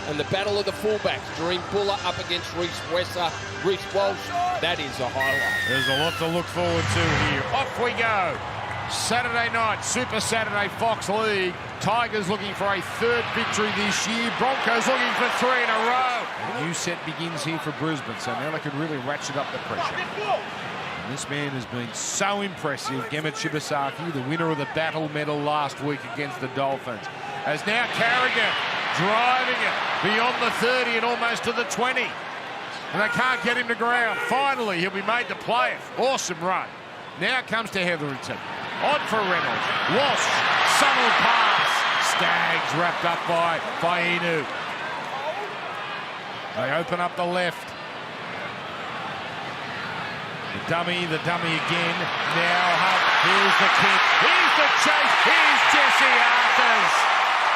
And the battle of the fullbacks, Dream Buller up against Reece Walsh, that is a highlight. There's a lot to look forward to here. Off we go. Saturday night, Super Saturday Fox League. Tigers looking for a third victory this year. Broncos looking for 3 in a row. A new set begins here for Brisbane, so now they can really ratchet up the pressure. And this man has been so impressive, Gemma Shibasaki, the winner of the battle medal last week against the Dolphins. As now Carrigan driving it beyond the 30 and almost to the 20. And they can't get him to ground. Finally, he'll be made to play it. Awesome run. Now it comes to Hetherington. On for Reynolds. Walsh, subtle pass. Staggs wrapped up by Fainu. They open up the left. The dummy again. Now Hunt. Here's the kick. Here's the chase. Here's Jesse Arthurs.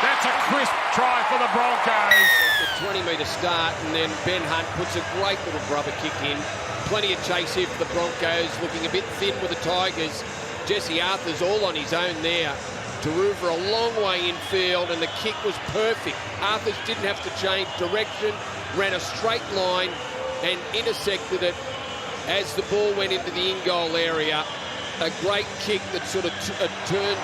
That's a crisp try for the Broncos. A 20-metre start, and then Ben Hunt puts a great little rubber kick in. Plenty of chase here for the Broncos, looking a bit thin with the Tigers. Jesse Arthur's all on his own there. Taruva a long way infield, and the kick was perfect. Arthurs didn't have to change direction, ran a straight line and intersected it as the ball went into the in-goal area. A great kick that sort of turned.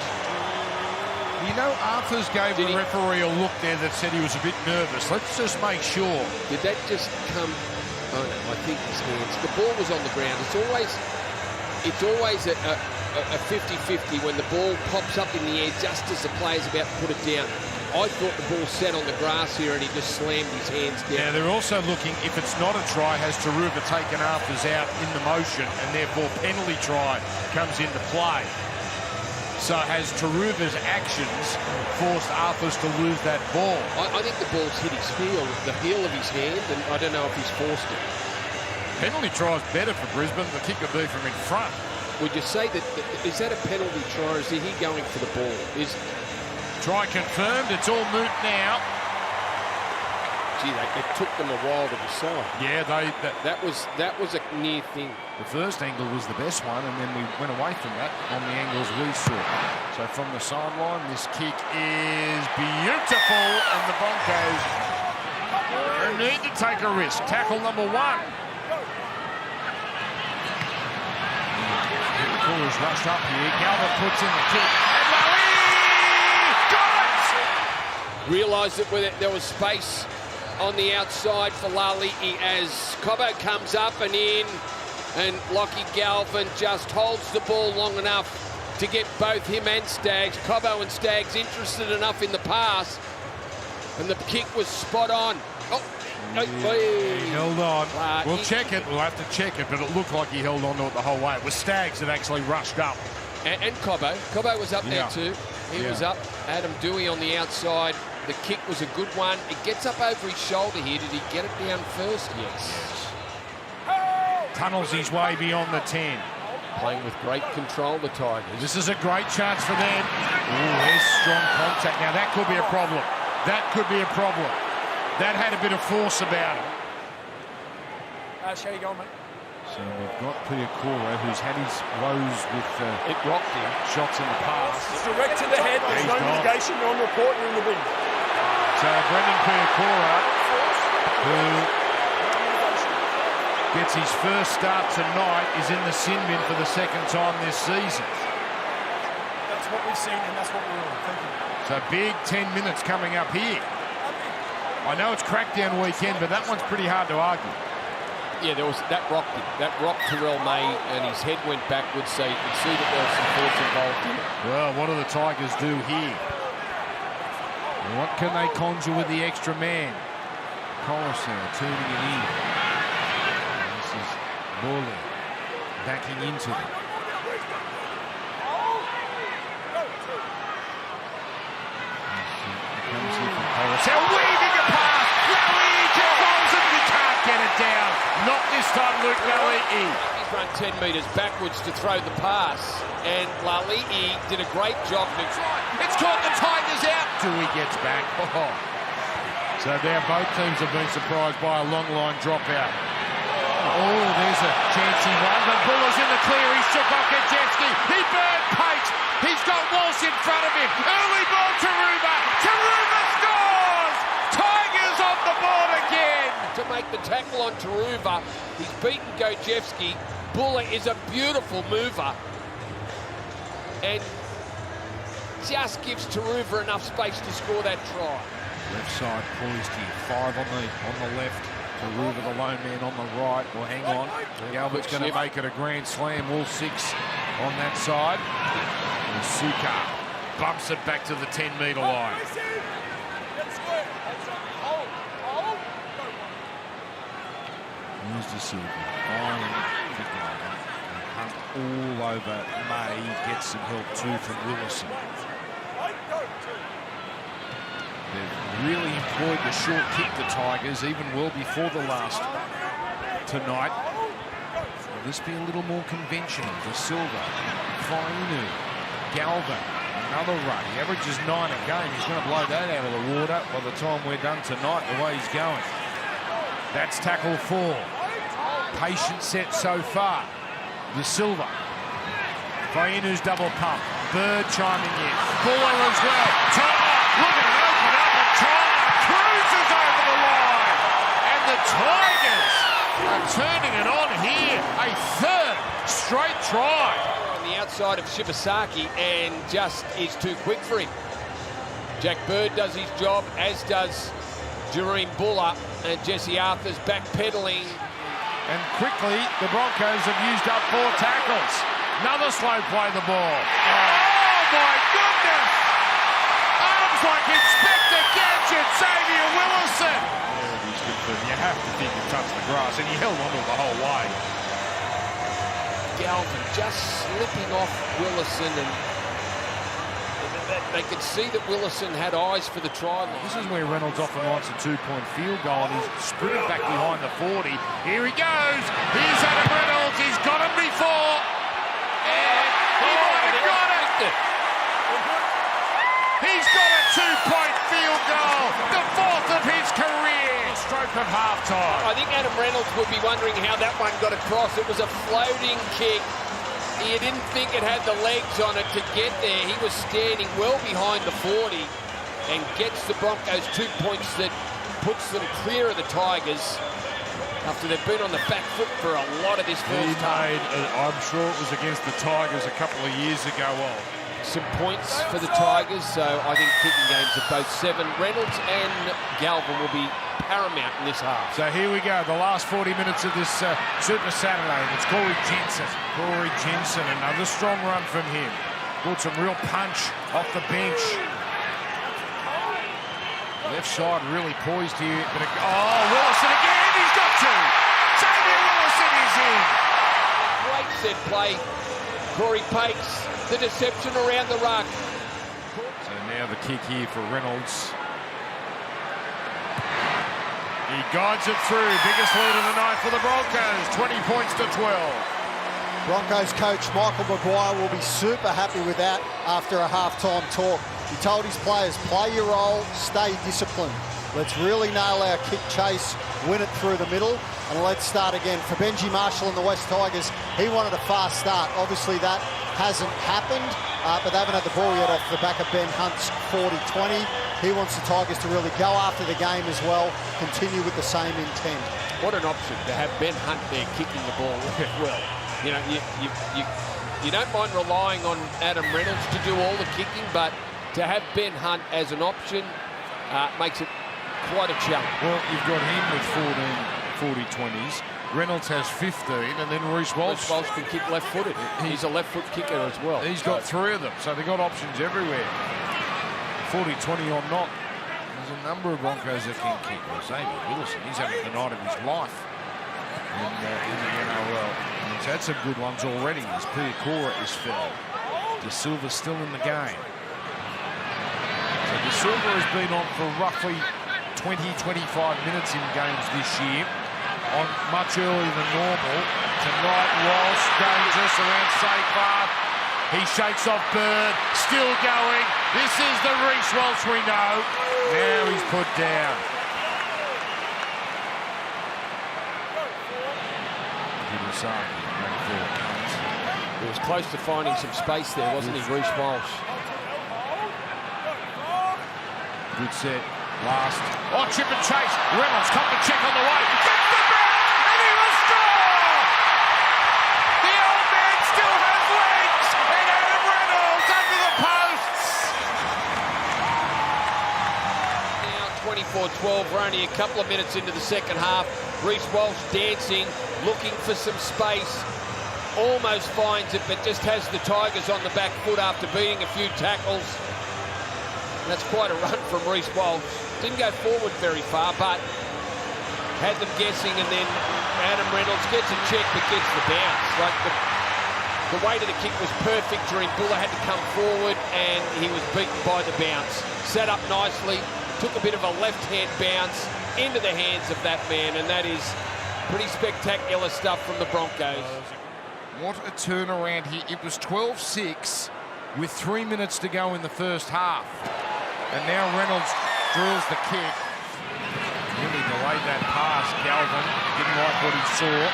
You know, Arthurs gave the referee a look there that said he was a bit nervous. Let's just make sure. Did that just come? Oh no, I think his hands. The ball was on the ground. It's always a 50-50 when the ball pops up in the air just as the player's about to put it down. I thought the ball sat on the grass here and he just slammed his hands down. Yeah, they're also looking, if it's not a try, has Taruva taken Arthurs out in the motion, and therefore penalty try comes into play. So has Taruva's actions forced Arthurs to lose that ball? I think the ball's hit his the heel of his hand, and I don't know if he's forced it. Penalty try is better for Brisbane. The kick would be from in front. Would you say that, is that a penalty try, or is he going for the ball? Try confirmed. It's all moot now. Gee, it took them a while to decide. Yeah, that was a near thing. The first angle was the best one, and then we went away from that on the angles we saw. So from the sideline, this kick is beautiful, and the Broncos need to take a risk. Tackle number 1. Is rushed up here. Galvin puts in the kick. And Lally got it! Realised that there was space on the outside for Lally as Cobbo comes up and in, and Lockie Galvin just holds the ball long enough to get both him and Staggs. Cobbo and Staggs interested enough in the pass, and the kick was spot on. Oh. He held on. We'll check it. We'll have to check it, but it looked like he held on to it the whole way. It was Staggs that actually rushed up. And Cobbo. Cobbo was up there too. He was up. Adam Dewey on the outside. The kick was a good one. It gets up over his shoulder here. Did he get it down first? Yes. Tunnels his way beyond the 10. Playing with great control, the Tigers. This is a great chance for them. Ooh, there's strong contact. Now that could be a problem. That could be a problem. That had a bit of force about it. How you going, mate? So we've got Piakura, who's had his woes with it rocked him. Shots in the past. It's direct to the head. There's no mitigation. You're on report. You're in the bin. So Brendan Piakura, who gets his first start tonight, is in the sin bin for the second time this season. That's what we've seen, and that's what we're on. Thank you. So big 10 minutes coming up here. I know it's crackdown weekend, but that one's pretty hard to argue. Yeah, that rocked him. That rocked Terrell May, and his head went backwards, so you can see that there was some force involved in it. Well, what do the Tigers do here? What can they conjure with the extra man? Coruscant turning it in. And this is Morley backing into them. Comes here from Coruscant, weaving a pass. Lally controls it, he can't get it down. Not this time, Luke Lali'i. He's run 10 metres backwards to throw the pass, and Lali'i did a great job. It's caught the Tigers out. Dewey gets back. Oh. So now both teams have been surprised by a long line dropout. Oh, there's a chancy one, but Buller's in the clear. He's took off Gajewski. He burned Pate. He's got Walsh in front of him. Early ball, Taruva. Taruva scores! Tigers on make the tackle on Taruva. He's beaten Gojewski. Buller is a beautiful mover and just gives Taruva enough space to score that try. Left side poised here, 5 on the left. Taruva, the lone man on the right. Well, hang on. Galbert's going to make it a grand slam. All 6 on that side. And Suka bumps it back to the 10-metre line. Here's the Silver. Hunt all over May. Gets some help too from Willison. They've really employed the short kick, the Tigers, even well before the last tonight. Will this be a little more conventional? The Silver, Fainu, Galvin, another run. He averages 9 a game. He's going to blow that out of the water by the time we're done tonight, the way he's going. That's tackle 4. Patient set so far. The Silver. Fainu's double pump. Bird chiming in. Buller as well. Tyler, look at it open up, and Tyler cruises over the line. And the Tigers are turning it on here. A 3rd straight try. On the outside of Shibasaki and just is too quick for him. Jack Bird does his job, as does Jareem Buller, and Jesse Arthur's backpedaling. And quickly, the Broncos have used up 4 tackles. Another slow play the ball. Oh, my goodness! Arms like Inspector Gadget, Xavier Willison. Yeah, he's good for him. You have to think he touched the grass, and he held onto it the whole way. Galvin just slipping off Willison, and they could see that Willison had eyes for the try line. This is where Reynolds often wants a 2-point field goal, and he's sprinted back behind the 40. Here he goes. Here's Adam Reynolds. He's got him before. And he might have got it. He's got a 2-point field goal. The 4th of his career. Stroke of halftime. I think Adam Reynolds would be wondering how that one got across. It was a floating kick. He didn't think it had the legs on it to get there. He was standing well behind the 40 and gets the Broncos 2 points that puts them clear of the Tigers after they've been on the back foot for a lot of this first half. I'm sure it was against the Tigers a couple of years ago. Some points for the Tigers, so I think kicking games are both 7. Reynolds and Galvin will be paramount in this half. So here we go, the last 40 minutes of this Super Saturday. It's Corey Jensen. Corey Jensen, another strong run from him. Brought some real punch off the bench. Left side really poised here. But Willison again, he's got 2. Xavier Willison is in. Great set play. Corey Pates, the deception around the ruck. So now the kick here for Reynolds. He guides it through. Biggest lead of the night for the Broncos. 20 points to 12. Broncos coach Michael Maguire will be super happy with that after a halftime talk. He told his players, play your role, stay disciplined. Let's really nail our kick chase, win it through the middle, and let's start again. For Benji Marshall and the West Tigers, he wanted a fast start. Obviously that hasn't happened, but they haven't had the ball yet off the back of Ben Hunt's 40-20. He wants the Tigers to really go after the game as well, continue with the same intent. What an option to have Ben Hunt there kicking the ball well. You know, you don't mind relying on Adam Reynolds to do all the kicking, but to have Ben Hunt as an option makes it quite a challenge. Well, you've got him with 40-20s. Reynolds has 15, and then Walsh can kick left-footed. He's a left-foot kicker as well. He's got 3 of them, so they've got options everywhere. 40-20 or not. There's a number of Broncos that can kick. Well, Xavier Willison, he's having the night of his life in the NRL. And he's had some good ones already. His Pia Cora is fell. De Silva's still in the game. So De Silva has been on for roughly 20-25 minutes in games this year, on much earlier than normal. Tonight, Walsh dangerous around safe path. He shakes off Bird, still going. This is the Reece Walsh we know. Now he's put down. He was close to finding some space there, wasn't he, Reece Walsh? Good set. Last. Oh, chip and chase. Reynolds come to check on the way. Gets the back, and he will score! The old man still has legs, and Adam Reynolds under the posts. Now 24-12, we're only a couple of minutes into the second half. Reece Walsh dancing, looking for some space. Almost finds it, but just has the Tigers on the back foot after beating a few tackles. And that's quite a run from Reece Walsh. Didn't go forward very far, but had them guessing, and then Adam Reynolds gets a check but gets the bounce. Like the weight of the kick was perfect. Dream Buller had to come forward, and he was beaten by the bounce. Set up nicely, took a bit of a left-hand bounce into the hands of that man, and that is pretty spectacular stuff from the Broncos. What a turnaround here. It was 12-6 with 3 minutes to go in the first half. And now Reynolds drills the kick. Really delayed that pass. Galvin didn't like what he saw.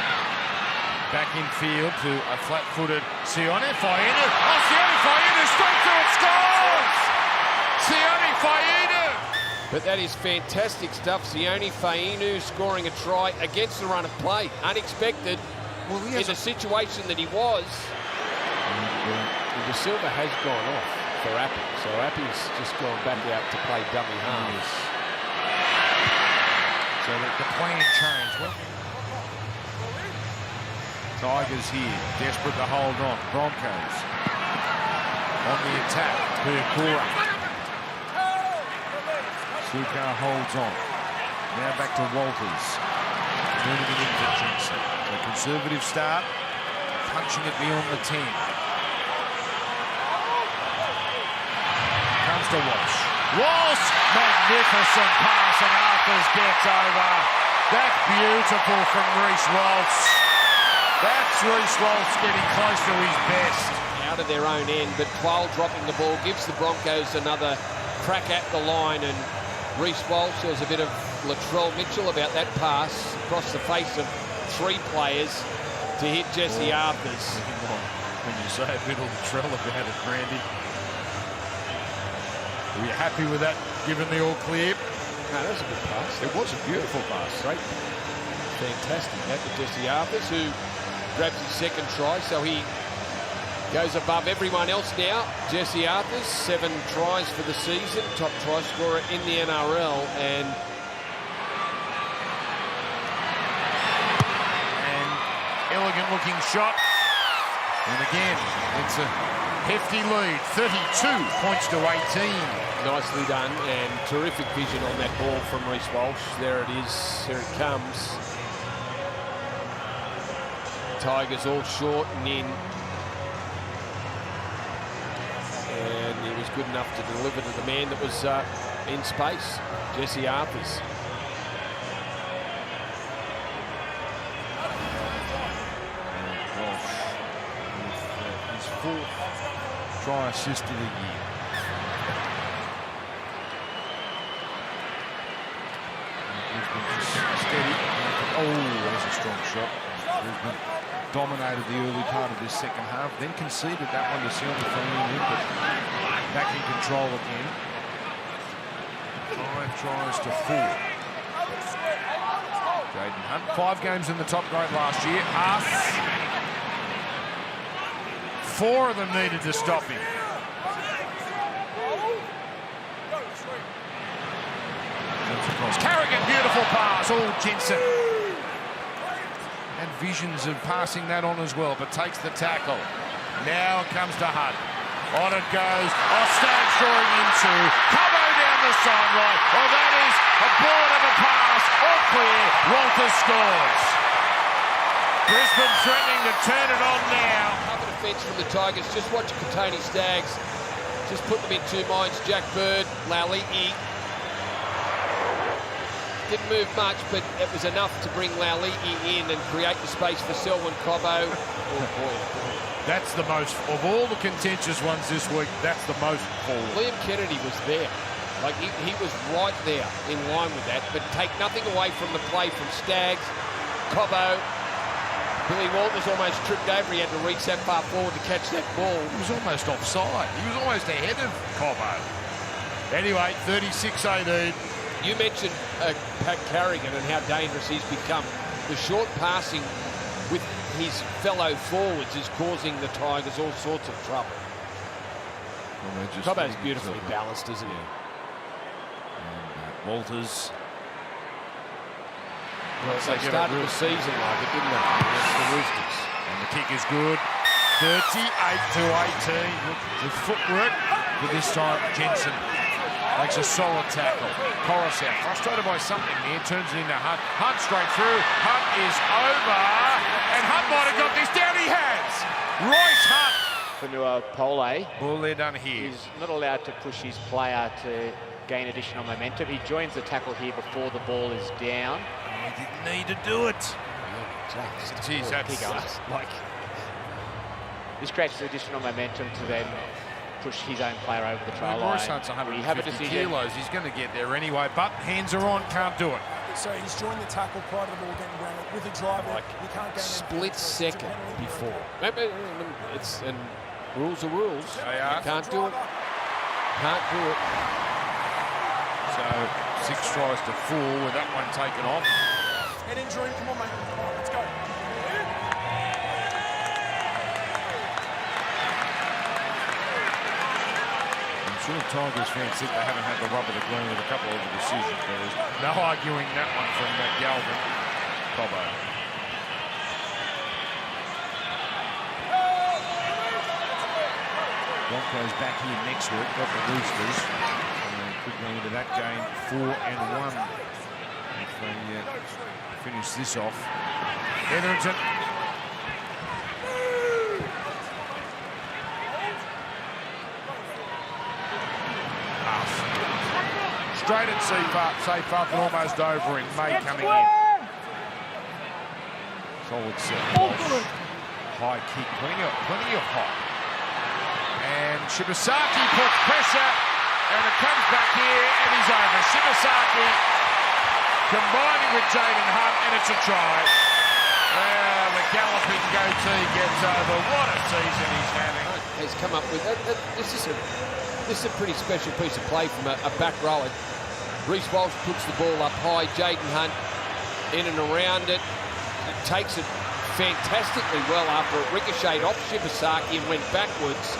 Back in field to a flat-footed Sione Fainu. Oh, Sione Fainu straight through and scores! Sione Fainu! But that is fantastic stuff. Sione Fainu scoring a try against the run of play. Unexpected in the situation that he was. The Silva has gone off for Appy, so Appy's just gone back out to play dummy halves. So the plan changed. Well, Tigers here, desperate to hold on. Broncos on the attack. Puakura. Sukar holds on. Now back to Walters. Turning it in for Jensen. A conservative start. Punching it beyond the 10. Comes to Walsh. Walsh! Magnificent pass, and Arthurs gets over. That's beautiful from Reece Walsh. That's Reece Walsh getting close to his best. Out of their own end, but Twal dropping the ball gives the Broncos another crack at the line, and Reece Walsh, there was a bit of Latrell Mitchell about that pass across the face of 3 players to hit Jesse Arthurs. When you say a bit of Latrell about it, Randy. Were you happy with that, given the all clear? No, that was a good pass. It was a beautiful pass. Great. Fantastic. That to Jesse Arthurs, who grabs his second try, so he goes above everyone else now. Jesse Arthurs, 7 tries for the season, top try scorer in the NRL, and elegant looking shot. And again, it's a hefty lead, 32 points to 18. Nicely done, and terrific vision on that ball from Reece Walsh. There it is, here it comes. Tigers all short and in. And he was good enough to deliver to the man that was in space, Jesse Arthurs. Walsh with his 4th try assist of the year. Brisbane just steady. Oh, there's a strong shot. Brisbane dominated the early part of this second half, then conceded that one to Silva but back in control again. 5 tries to 4. Jaden Hunt, 5 games in the top grade last year. 4 of them needed to stop him. Carrigan, beautiful pass. Oh, Jensen. And visions of passing that on as well, but takes the tackle. Now it comes to Hunt. On it goes. Oh, Staggs drawing into. Cobbo down the sideline. Oh, that is a bullet of a pass. All clear. Walters scores. Brisbane threatening to turn it on now. Cover defence from the Tigers. Just watch Contentious Staggs. Just put them in 2 minds. Jack Bird, Lauliti. Didn't move much, but it was enough to bring Lauliti in and create the space for Selwyn Cobbo. Oh boy. That's the most, of all the contentious ones this week, that's the most forward. Liam Kennedy was there. Like, he was right there in line with that, but take nothing away from the play from Staggs, Cobbo. Billy Walters almost tripped over. He had to reach that far forward to catch that ball. He was almost offside. He was almost ahead of Cobbo. Anyway, 36-18. You mentioned Pat Carrigan and how dangerous he's become. The short passing with his fellow forwards is causing the Tigers all sorts of trouble. Well, Cobbo's beautifully balanced, isn't he? And, Walters. Well, they started the season like it, didn't they? Against the Roosters. And the kick is good. 38-18. Look, the footwork, but this time Jensen makes a solid tackle. Coruscant, frustrated by something there, turns it into Hunt. Hunt straight through. Hunt is over. And Hunt might have got this down. He has. Royce Hunt. Pole. Well, they're done here. He's not allowed to push his player to gain additional momentum. He joins the tackle here before the ball is down. He didn't need to do it. Geez, that's like... This creates additional momentum to then push his own player over the try line. Royce Hunt's 150 kilos. He's going to get there anyway, but hands are on, can't do it. So he's joined the tackle prior to the ball getting grounded with a driver. You can't gain Split second before. And rules are rules. They are. Can't do it. Can't do it. So 6 tries to 4 with that one taken off. Head injury, come on, mate. Come on, let's go. I'm sure Tigers fans think they haven't had the rub of the green with a couple of the decisions, but there's no arguing that one from Galvin. Cobbo. Broncos back here next week, got the Roosters. Could go into that game 4-1 if they finish this off. Etherington. Straight at safe up and almost over him. May coming in. Solid set. Walsh. High kick, plenty of high. And Shibasaki puts pressure, and it comes back here, and he's over. Shibasaki combining with Jaden Hunt, and it's a try. Well, the galloping goatee gets over. What a season he's having. Has come up with this is a pretty special piece of play from a back rower. Reece Walsh puts the ball up high. Jaden Hunt in and around it. It takes it fantastically well after it ricocheted off Shibasaki and went backwards.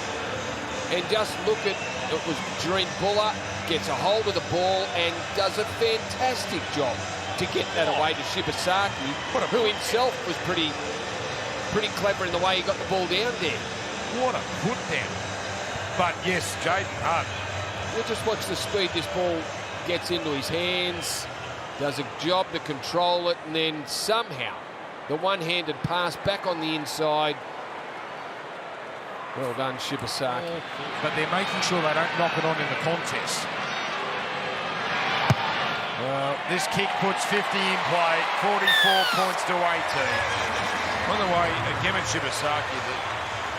And just look at it was Dream Buller gets a hold of the ball and does a fantastic job to get that away to Shibasaki, who himself was pretty clever in the way he got the ball down there. What a put down. But yes, Jaden Hunt. We'll just watch the speed this ball gets into his hands, does a job to control it, and then somehow the one-handed pass back on the inside. Well done, Shibasaki. But they're making sure they don't knock it on in the contest. Well, this kick puts 50 in play, 44 points to 18. By the way, Kevin Shibasaki,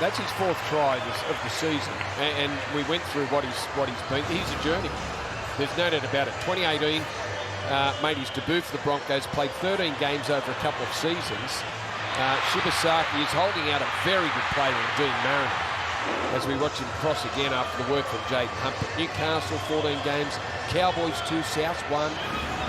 that's his 4th try of the season, and we went through what he's been. He's a journey. There's no doubt about it. 2018, made his debut for the Broncos, played 13 games over a couple of seasons. Shibasaki is holding out a very good player in Dean Mariner as we watch him cross again after the work from Jaden Hunt. Newcastle, 14 games. Cowboys 2, South 1.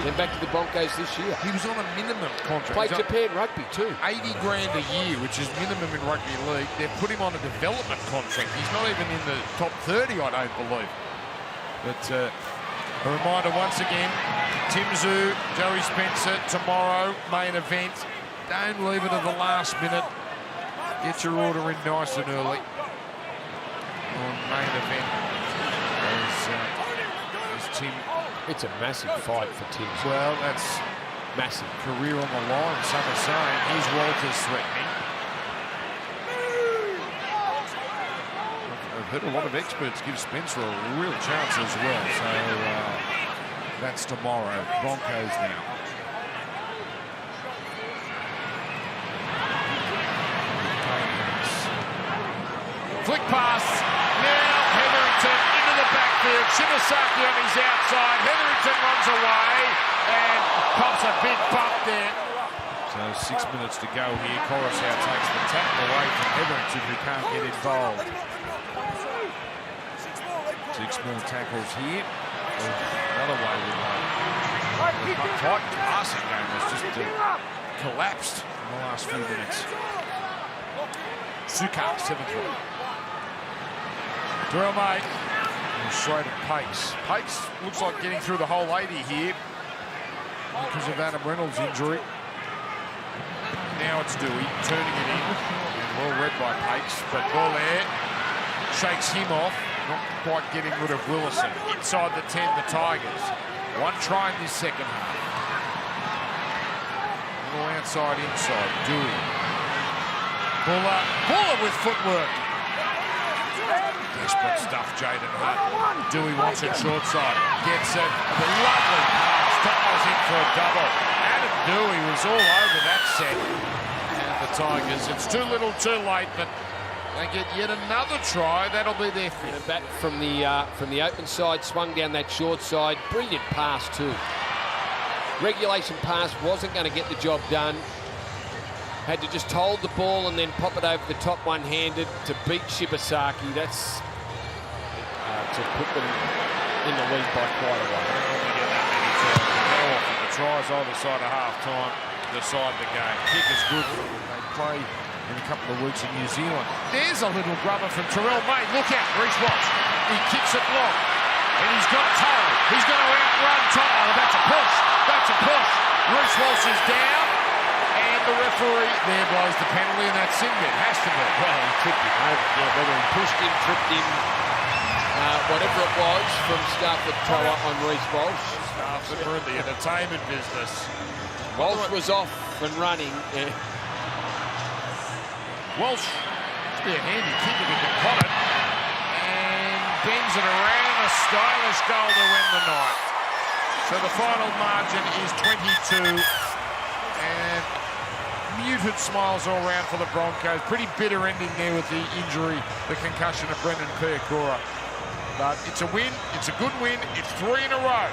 Then back to the Broncos this year. he was on a minimum contract. Played Japan rugby too. 80 grand a year, which is minimum in rugby league. They've put him on a development contract. He's not even in the top 30, I don't believe. But a reminder once again, Tim Zoo, Joey Spencer, tomorrow, main event. Don't leave it at the last minute. Get your order in nice and early on main event. As Tim... It's a massive fight for Tim. Well, that's massive. Career on the line, some are saying. Here's Walters threatening. I've heard a lot of experts give Spencer a real chance as well. So that's tomorrow. Broncos now. Flick pass. Now Hetherington into the backfield. Shibasaki on his outside. Hetherington runs away and pops a big bump there. So 6 minutes to go here. Coruscant takes the tackle away from Hetherington, who can't get involved. 6 more tackles here. Another way with one. Tight passing game has just collapsed in the last few minutes. Sukar, 7th row. Drill, mate. Straight at Pace. Pace looks like getting through the whole 80 here because of Adam Reynolds' injury. Now it's Dewey turning it in. Well read by Pace, but ball there. Shakes him off. Not quite getting rid of Willison. Inside the 10, the Tigers. One try in this second half. Little outside, inside. Dewey. Buller with footwork. Desperate stuff, Jaden Hutt. Dewey wants it short side. Gets it. The lovely pass. Dials in for a double. Adam Dewey was all over that set. And the Tigers, it's too little too late, but they get yet another try. That'll be their fifth. Back from the open side, swung down that short side. Brilliant pass too. Regulation pass wasn't going to get the job done. Had to just hold the ball and then pop it over the top one-handed to beat Shibasaki. That's to put them in the lead by quite a way. The tries either side of half-time decide the game. Kick is good. They play in a couple of weeks in New Zealand. There's a little grubber from Terrell May. Look out, Reece Walsh. He kicks it long. And he's got Tyrell. He's going to outrun Tyrell. That's a push. That's a push. Reece Walsh is down. And the referee there blows the penalty, and that's in there. Has to be. Well, he tripped him over. Yeah, whether he pushed him, tripped him, whatever it was, from start to toe on Reece Walsh. Staff that were in the entertainment business. Walsh was off and running. Yeah. Walsh, must be a handy kick if he can pot it. And bends it around, a stylish goal to win the night. So the final margin is 22. And muted smiles all round for the Broncos. Pretty bitter ending there with the injury, the concussion of Brendan Piakura. But it's a win, it's a good win, it's 3 in a row.